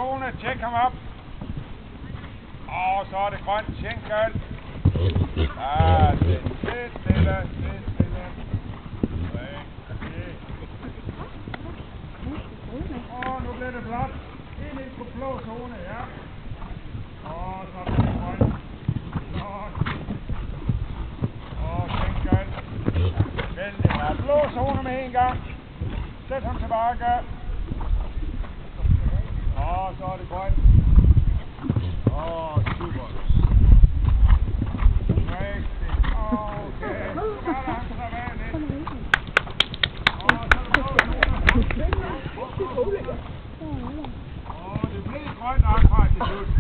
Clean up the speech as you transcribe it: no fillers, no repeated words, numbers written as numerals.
zone. Tjek ham op. Og så er det grønt. Tjek alt. Ja, det er stille. Og nu bliver det blot. Ind på blå zone, ja. Og så er det grønt. Og tjek alt. Vældig bra. Blå zone med en gang. Sæt ham tilbage. Og så er det grønt. Super. Rigtig. Okay. Så er der ham tilbage lidt. Og så er det blå zone. Og det blev grønt akkurat til slut.